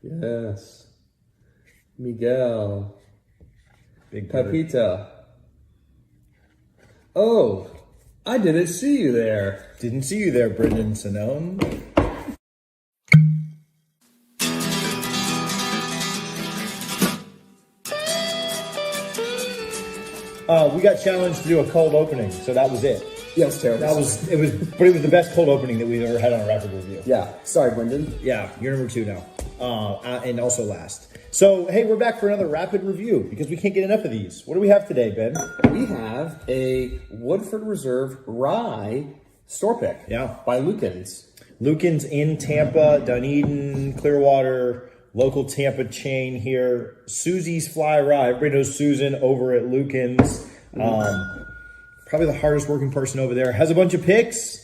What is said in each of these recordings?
Yes. Miguel. Big Pepita. Oh, I didn't see you there. Didn't see you there, Brendan Sinone. We got challenged to do a cold opening, so that was it. Yeah, it's terrible. But it was the best cold opening that we've ever had on a rapid review. Yeah. Sorry, Brendan. Yeah, you're number 2 now, and also last. So hey, we're back for another rapid review because we can't get enough of these. What do we have today, Ben? We have a Woodford Reserve Rye store pick. Yeah. By Lukens. Lukens in Tampa, Dunedin, Clearwater, local Tampa chain here. Suzie's Fly Rye. Everybody knows Susan over at Lukens. Probably the hardest working person over there. Has a bunch of picks.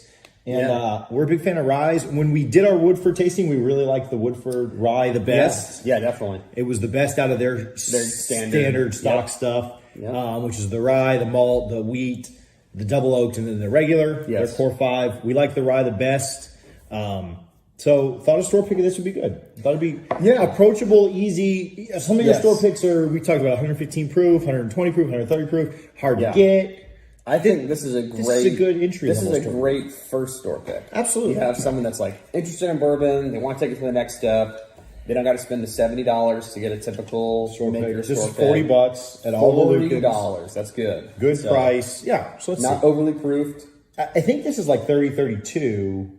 And we're a big fan of ryes. When we did our Woodford tasting, we really liked the Woodford Rye the best. Yeah, definitely. It was the best out of their standard stock stuff, which is the rye, the malt, the wheat, the double oaked, and then the regular. Their core 5. We like the rye the best. So thought a store pick of this would be good. Thought it'd be approachable, easy. Some of your store picks we talked about 115 proof, 120 proof, 130 proof, hard to get. I think this is a good entry. This is a great first store pick. Absolutely. You have someone that's like interested in bourbon, they want to take it to the next step. They don't got to spend the $70 to get a typical store pick. This is $40 at all the Lukens. $40. That's good. Good price. Yeah. So let's not overly proofed. I think this is like 30, 32,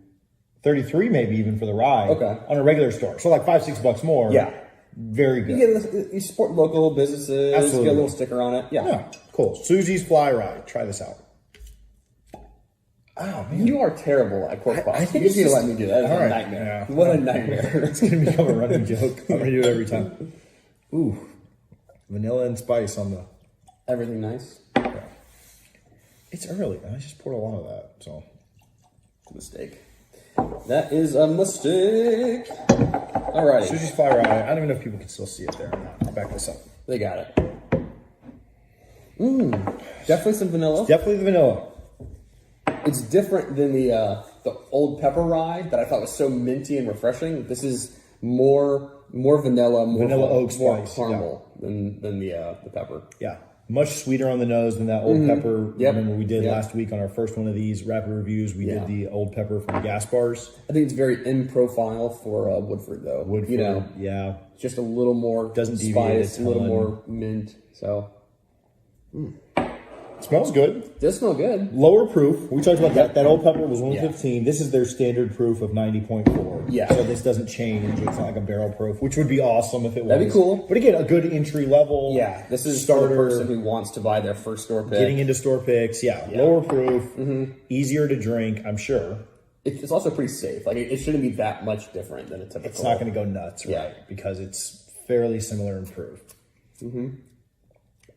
33 maybe even for the rye. Okay. On a regular store. So like $5-6 more. Yeah. Very good. You support local businesses. Absolutely. Get a little sticker on it. Yeah. Cool. Suzie's Fly Rye. Try this out. Oh, man. You are terrible at cork pops. I think you need to let me do that. It's a nightmare. Yeah. What a nightmare. It's going to become a running joke. I'm going to do it every time. Ooh. Vanilla and spice on the... Everything nice? Yeah. It's early. I just poured a lot of that, so... Mistake. That is a mistake. Alrighty. Suzie's Fly Rye. I don't even know if people can still see it there or not. I'll back this up. They got it. Definitely some vanilla. Definitely the vanilla. It's different than the old pepper rye that I thought was so minty and refreshing. This is more vanilla, vanilla oak spice, caramel than the pepper. Yeah. Much sweeter on the nose than that old pepper. Yep. Remember we did last week on our first one of these rapid reviews. We did the old pepper from gas bars. I think it's very in profile for Woodford though. Woodford, just a little more spice, a little more mint. So smells good. Does smell good. Lower proof. We talked about that. That old pepper was 115. This is their standard proof of 90.4. Yeah. So this doesn't change. It's not like a barrel proof, which would be awesome if it was. That'd be cool. But again, a good entry level. Yeah. This is for the person who wants to buy their first store pick. Getting into store picks. Yeah. Lower proof. Easier to drink, I'm sure. It's also pretty safe. Like it shouldn't be that much different than a typical. It's not going to go nuts, right? Because it's fairly similar in proof.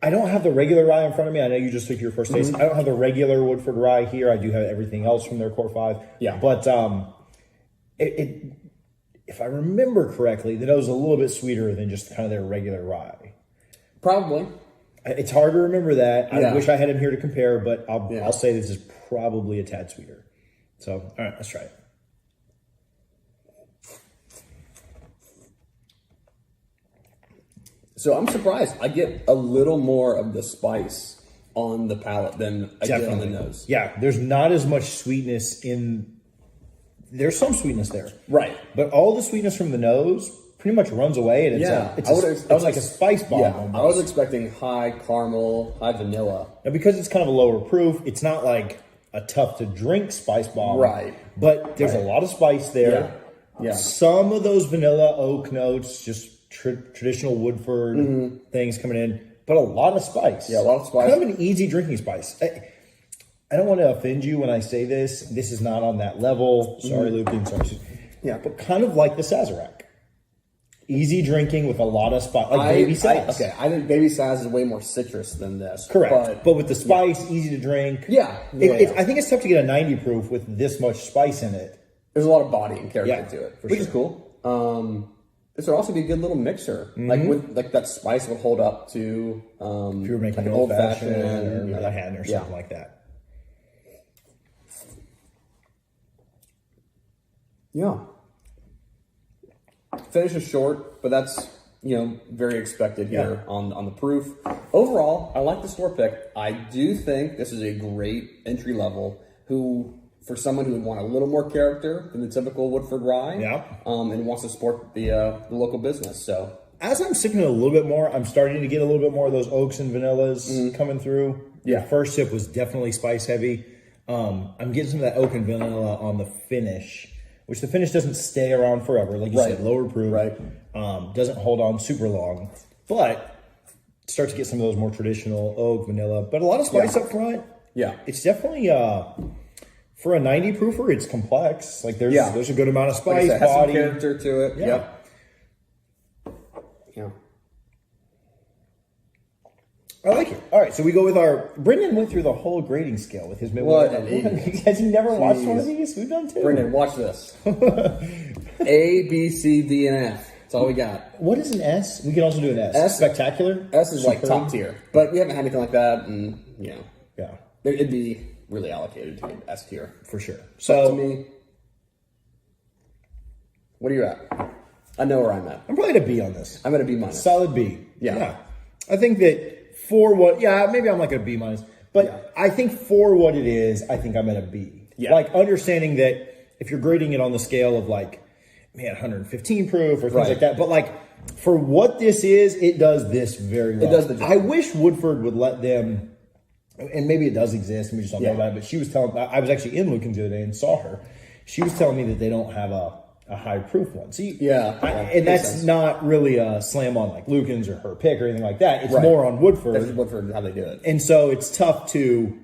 I don't have the regular rye in front of me. I know you just took your first taste. I don't have the regular Woodford Rye here. I do have everything else from their core 5. Yeah. But if I remember correctly, the nose is a little bit sweeter than just kind of their regular rye. Probably. It's hard to remember that. I wish I had him here to compare, but I'll say this is probably a tad sweeter. So, all right, let's try it. So I'm surprised. I get a little more of the spice on the palate than I get on the nose. Yeah, there's not as much sweetness in... There's some sweetness there. Right. But all the sweetness from the nose pretty much runs away. And it's like a spice bomb. Yeah, almost. I was expecting high caramel, high vanilla. Now, because it's kind of a lower proof, it's not like a tough-to-drink spice bomb. Right. But there's a lot of spice there. Yeah. Some of those vanilla oak notes, just traditional Woodford things coming in, but a lot of spice. Yeah, a lot of spice. Kind of an easy drinking spice. I don't want to offend you when I say this. This is not on that level. Sorry, Lukens. Sorry. Yeah, but kind of like the Sazerac. Easy drinking with a lot of spice, like Baby Saz. I think Baby Saz is way more citrus than this. Correct. But with the spice, easy to drink. Yeah. I think it's tough to get a 90 proof with this much spice in it. There's a lot of body and character to it, which is cool. This would also be a good little mixer. Like that spice would hold up to if you were making like an old fashioned or Manhattan or something like that. Yeah. Finish is short, but that's, very expected here on the proof. Overall, I like the store pick. I do think this is a great entry level for someone who would want a little more character than the typical Woodford Rye, and wants to support the local business. So as I'm sipping it a little bit more, I'm starting to get a little bit more of those oaks and vanillas coming through. Yeah, the first sip was definitely spice heavy. I'm getting some of that oak and vanilla on the finish, which the finish doesn't stay around forever. Like you said, lower proof. Right. Doesn't hold on super long, but start to get some of those more traditional oak, vanilla, but a lot of spice up front. Yeah. It's definitely, for a 90 proofer, it's complex. Like there's a good amount of spice, like has some character to it. Yeah. I like it. All right, so we go with Brendan went through the whole grading scale with his Midwest. Has he never watched one of these? We've done two. Brendan, watch this. A, B, C, D, and F. That's all we got. What is an S? We can also do an S. S, spectacular. S is like top tier, but we haven't had anything like that, and it'd be really allocated to S tier for sure. So to me, what are you at? I know where I'm at. I'm probably at a B on this. I'm at a B minus. Solid B. Yeah. I think that for what, maybe I'm like a B minus, but I think for what it is, I think I'm at a B. Yeah. Like understanding that if you're grading it on the scale of 115 proof or things like that, but for what this is, it does this very well. It does the job. I wish Woodford would let them, and maybe it does exist, and we just don't know about it, but she was telling, I was actually in Lukens the other day and saw her. She was telling me that they don't have a high proof one. See, and that's not really a slam on Lukens or her pick or anything like that. It's more on Woodford. That's Woodford how they do it. And so it's tough to,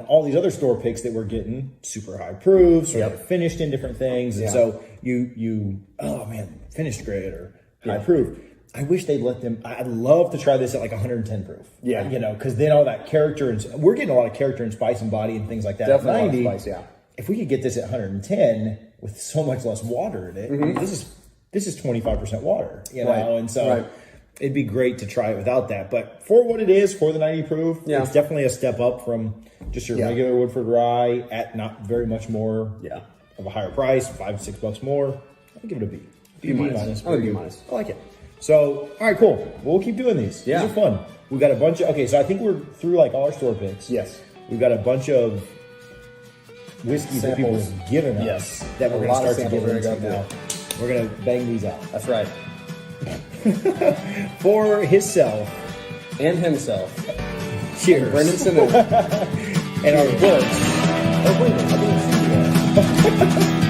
all these other store picks that we're getting super high proofs or they're finished in different things. And so finished grade or high proof. I wish they'd let them. I'd love to try this at 110 proof. Yeah. Because then all that character and we're getting a lot of character and spice and body and things like that. Definitely 90, a lot of spice, if we could get this at 110 with so much less water in it, this is 25% water, and so it'd be great to try it without that. But for what it is, for the 90 proof, it's definitely a step up from just your regular Woodford Rye at not very much more of a higher price, $5-6 more. I'll give it a B. B minus. I like it. So, all right, cool. We'll keep doing these. Yeah. These are fun. We've got a bunch of, so I think we're through all our store picks. Yes. We've got a bunch of whiskeys that people have given us that we're going to start to get into now. We're going to bang these out. That's right. For himself. And himself. Cheers. And Brendan Simmons. And our books. Oh, wait, I didn't see you.